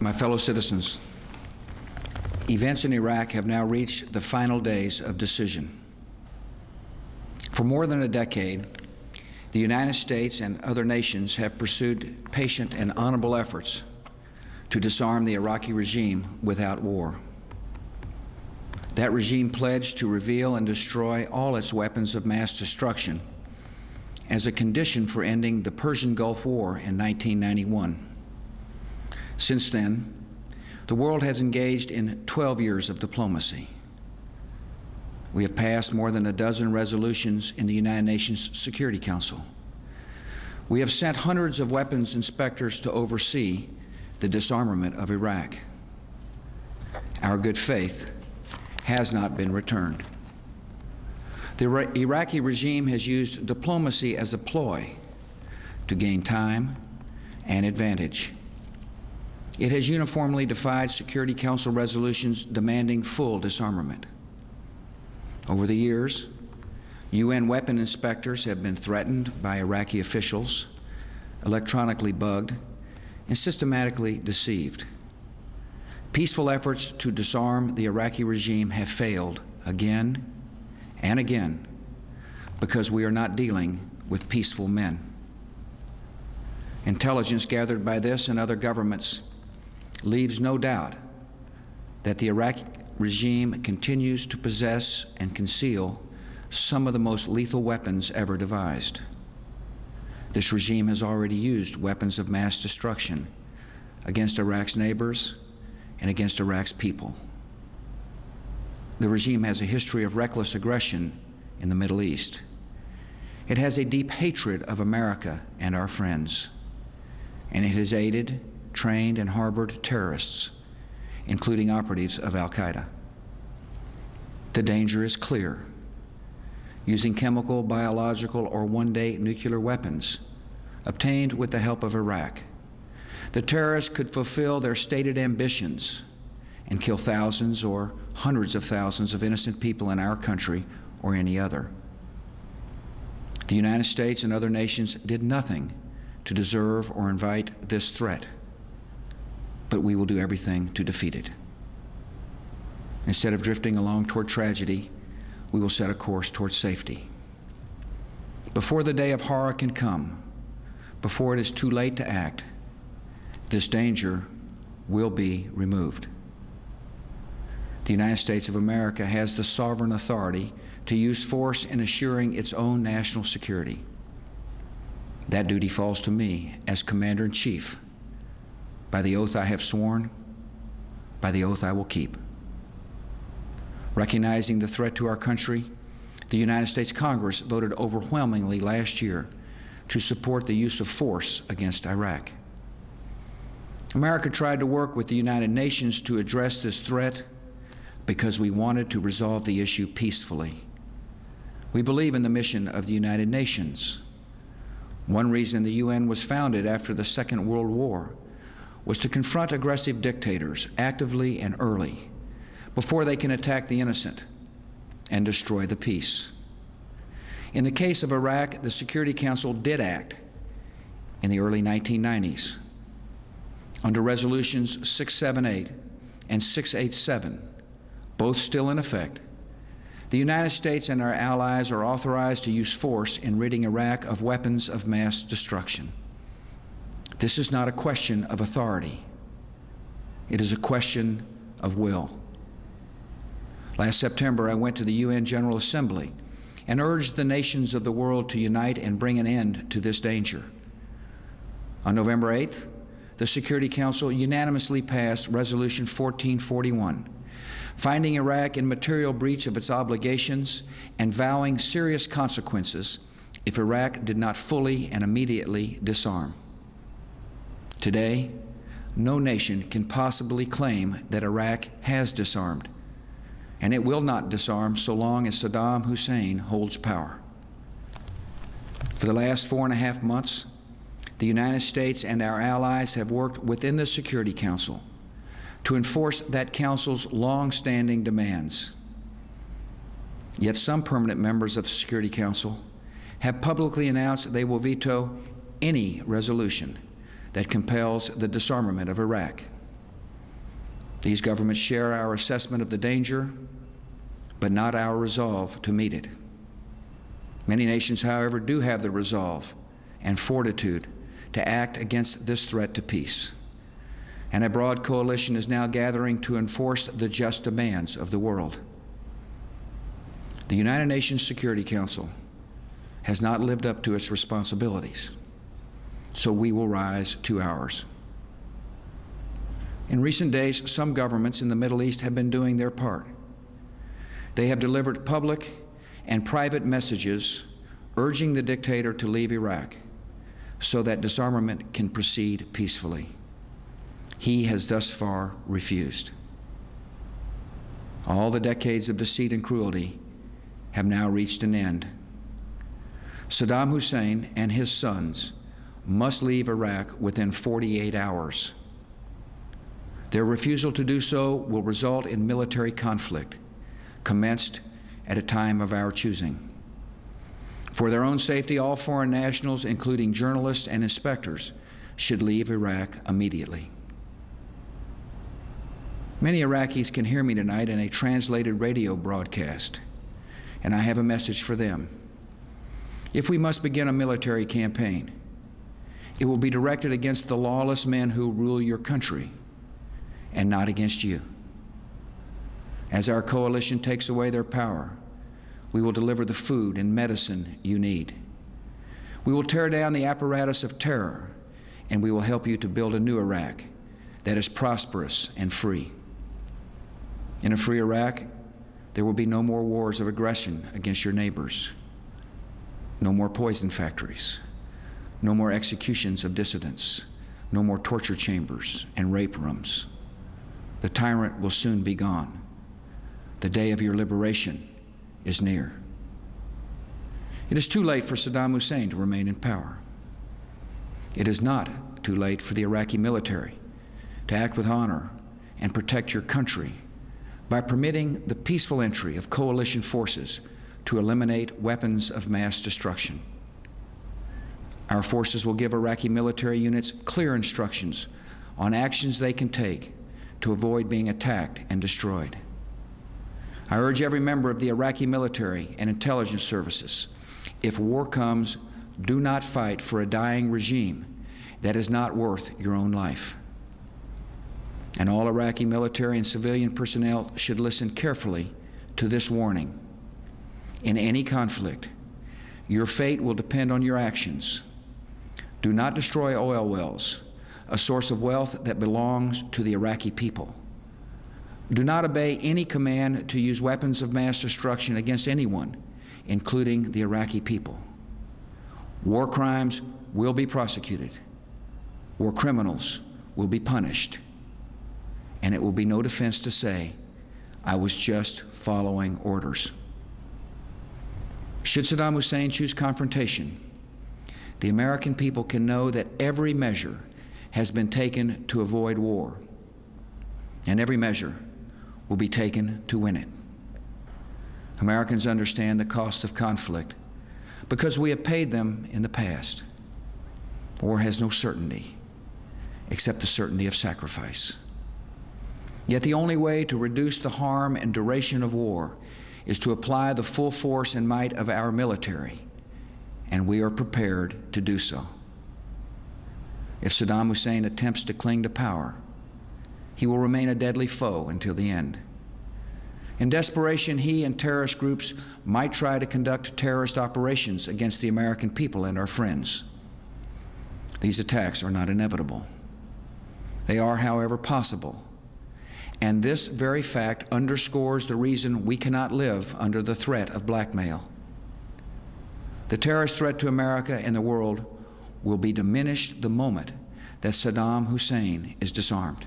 My fellow citizens, events in Iraq have now reached the final days of decision. For more than a decade, the United States and other nations have pursued patient and honorable efforts to disarm the Iraqi regime without war. That regime pledged to reveal and destroy all its weapons of mass destruction as a condition for ending the Persian Gulf War in 1991. Since then, the world has engaged in 12 years of diplomacy. We have passed more than a dozen resolutions in the United Nations Security Council. We have sent hundreds of weapons inspectors to oversee the disarmament of Iraq. Our good faith has not been returned. The Iraqi regime has used diplomacy as a ploy to gain time and advantage. It has uniformly defied Security Council resolutions demanding full disarmament. Over the years, UN weapon inspectors have been threatened by Iraqi officials, electronically bugged, and systematically deceived. Peaceful efforts to disarm the Iraqi regime have failed again and again because we are not dealing with peaceful men. Intelligence gathered by this and other governments leaves no doubt that the Iraqi regime continues to possess and conceal some of the most lethal weapons ever devised. This regime has already used weapons of mass destruction against Iraq's neighbors and against Iraq's people. The regime has a history of reckless aggression in the Middle East. It has a deep hatred of America and our friends, and it has aided, trained, and harbored terrorists, including operatives of al-Qaeda. The danger is clear. Using chemical, biological, or one-day nuclear weapons obtained with the help of Iraq, the terrorists could fulfill their stated ambitions and kill thousands or hundreds of thousands of innocent people in our country or any other. The United States and other nations did nothing to deserve or invite this threat, but we will do everything to defeat it. Instead of drifting along toward tragedy, we will set a course toward safety. Before the day of horror can come, before it is too late to act, this danger will be removed. The United States of America has the sovereign authority to use force in assuring its own national security. That duty falls to me as Commander-in-Chief. By the oath I have sworn, by the oath I will keep. Recognizing the threat to our country, the United States Congress voted overwhelmingly last year to support the use of force against Iraq. America tried to work with the United Nations to address this threat because we wanted to resolve the issue peacefully. We believe in the mission of the United Nations. One reason the UN was founded after the Second World War was to confront aggressive dictators actively and early before they can attack the innocent and destroy the peace. In the case of Iraq, the Security Council did act in the early 1990s. Under Resolutions 678 and 687, both still in effect, the United States and our allies are authorized to use force in ridding Iraq of weapons of mass destruction. This is not a question of authority. It is a question of will. Last September, I went to the UN General Assembly and urged the nations of the world to unite and bring an end to this danger. On November 8th, the Security Council unanimously passed Resolution 1441, finding Iraq in material breach of its obligations and vowing serious consequences if Iraq did not fully and immediately disarm. Today, no nation can possibly claim that Iraq has disarmed, and it will not disarm so long as Saddam Hussein holds power. For the last 4.5 months, the United States and our allies have worked within the Security Council to enforce that Council's long-standing demands. Yet some permanent members of the Security Council have publicly announced they will veto any resolution that compels the disarmament of Iraq. These governments share our assessment of the danger, but not our resolve to meet it. Many nations, however, do have the resolve and fortitude to act against this threat to peace. And a broad coalition is now gathering to enforce the just demands of the world. The United Nations Security Council has not lived up to its responsibilities, so we will rise to ours. In recent days, some governments in the Middle East have been doing their part. They have delivered public and private messages urging the dictator to leave Iraq so that disarmament can proceed peacefully. He has thus far refused. All the decades of deceit and cruelty have now reached an end. Saddam Hussein and his sons must leave Iraq within 48 hours. Their refusal to do so will result in military conflict, commenced at a time of our choosing. For their own safety, all foreign nationals, including journalists and inspectors, should leave Iraq immediately. Many Iraqis can hear me tonight in a translated radio broadcast, and I have a message for them. If we must begin a military campaign, it will be directed against the lawless men who rule your country, and not against you. As our coalition takes away their power, we will deliver the food and medicine you need. We will tear down the apparatus of terror, and we will help you to build a new Iraq that is prosperous and free. In a free Iraq, there will be no more wars of aggression against your neighbors, no more poison factories, no more executions of dissidents, no more torture chambers and rape rooms. The tyrant will soon be gone. The day of your liberation is near. It is too late for Saddam Hussein to remain in power. It is not too late for the Iraqi military to act with honor and protect your country by permitting the peaceful entry of coalition forces to eliminate weapons of mass destruction. Our forces will give Iraqi military units clear instructions on actions they can take to avoid being attacked and destroyed. I urge every member of the Iraqi military and intelligence services, if war comes, do not fight for a dying regime that is not worth your own life. And all Iraqi military and civilian personnel should listen carefully to this warning. In any conflict, your fate will depend on your actions. Do not destroy oil wells, a source of wealth that belongs to the Iraqi people. Do not obey any command to use weapons of mass destruction against anyone, including the Iraqi people. War crimes will be prosecuted. War criminals will be punished. And it will be no defense to say, I was just following orders. Should Saddam Hussein choose confrontation, the American people can know that every measure has been taken to avoid war, and every measure will be taken to win it. Americans understand the cost of conflict because we have paid them in the past. War has no certainty except the certainty of sacrifice. Yet the only way to reduce the harm and duration of war is to apply the full force and might of our military, and we are prepared to do so. If Saddam Hussein attempts to cling to power, he will remain a deadly foe until the end. In desperation, he and terrorist groups might try to conduct terrorist operations against the American people and our friends. These attacks are not inevitable. They are, however, possible. And this very fact underscores the reason we cannot live under the threat of blackmail. The terrorist threat to America and the world will be diminished the moment that Saddam Hussein is disarmed.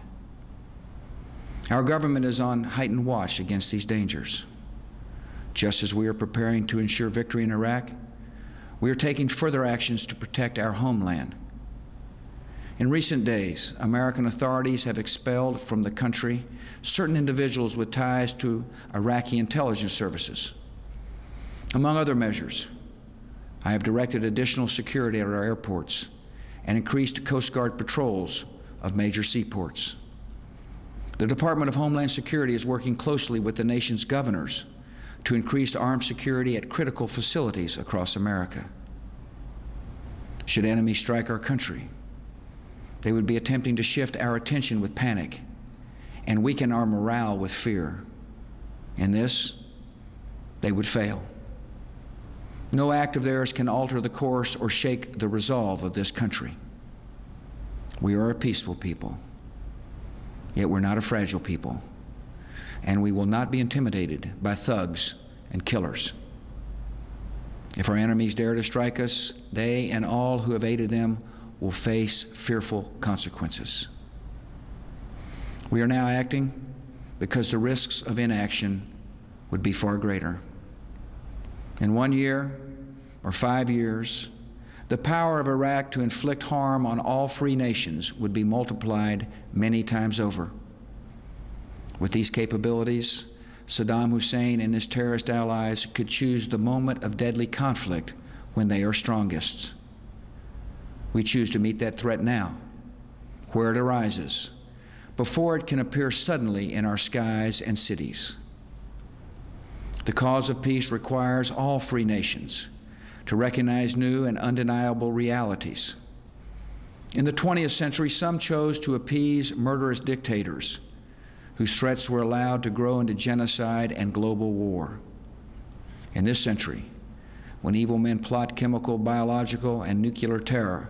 Our government is on heightened watch against these dangers. Just as we are preparing to ensure victory in Iraq, we are taking further actions to protect our homeland. In recent days, American authorities have expelled from the country certain individuals with ties to Iraqi intelligence services. Among other measures, I have directed additional security at our airports and increased Coast Guard patrols of major seaports. The Department of Homeland Security is working closely with the nation's governors to increase armed security at critical facilities across America. Should enemies strike our country, they would be attempting to shift our attention with panic and weaken our morale with fear. In this, they would fail. No act of theirs can alter the course or shake the resolve of this country. We are a peaceful people, yet we're not a fragile people, and we will not be intimidated by thugs and killers. If our enemies dare to strike us, they and all who have aided them will face fearful consequences. We are now acting because the risks of inaction would be far greater. In 1 year or 5 years, the power of Iraq to inflict harm on all free nations would be multiplied many times over. With these capabilities, Saddam Hussein and his terrorist allies could choose the moment of deadly conflict when they are strongest. We choose to meet that threat now, where it arises, before it can appear suddenly in our skies and cities. The cause of peace requires all free nations to recognize new and undeniable realities. In the 20th century, some chose to appease murderous dictators whose threats were allowed to grow into genocide and global war. In this century, when evil men plot chemical, biological, and nuclear terror,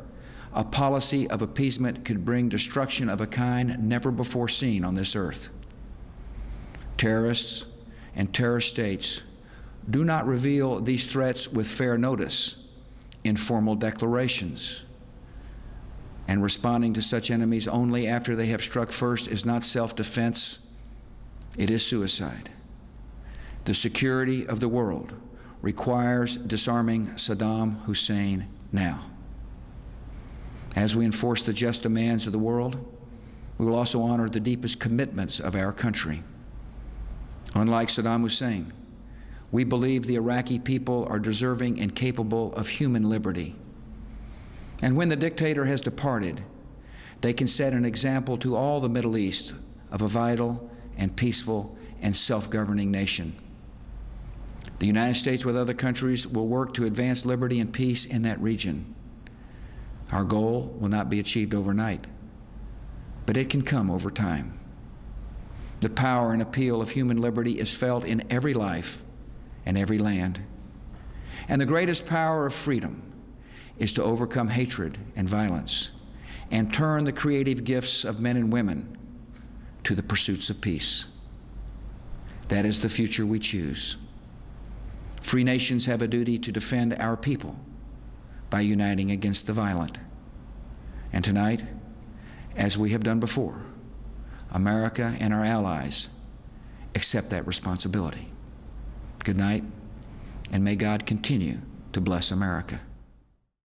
a policy of appeasement could bring destruction of a kind never before seen on this earth. Terrorists and terrorist states do not reveal these threats with fair notice in formal declarations. And responding to such enemies only after they have struck first is not self-defense, it is suicide. The security of the world requires disarming Saddam Hussein now. As we enforce the just demands of the world, we will also honor the deepest commitments of our country. Unlike Saddam Hussein, we believe the Iraqi people are deserving and capable of human liberty. And when the dictator has departed, they can set an example to all the Middle East of a vital and peaceful and self-governing nation. The United States, with other countries, will work to advance liberty and peace in that region. Our goal will not be achieved overnight, but it can come over time. The power and appeal of human liberty is felt in every life and every land. And the greatest power of freedom is to overcome hatred and violence and turn the creative gifts of men and women to the pursuits of peace. That is the future we choose. Free nations have a duty to defend our people by uniting against the violent. And tonight, as we have done before, America and our allies accept that responsibility. Good night, and may God continue to bless America.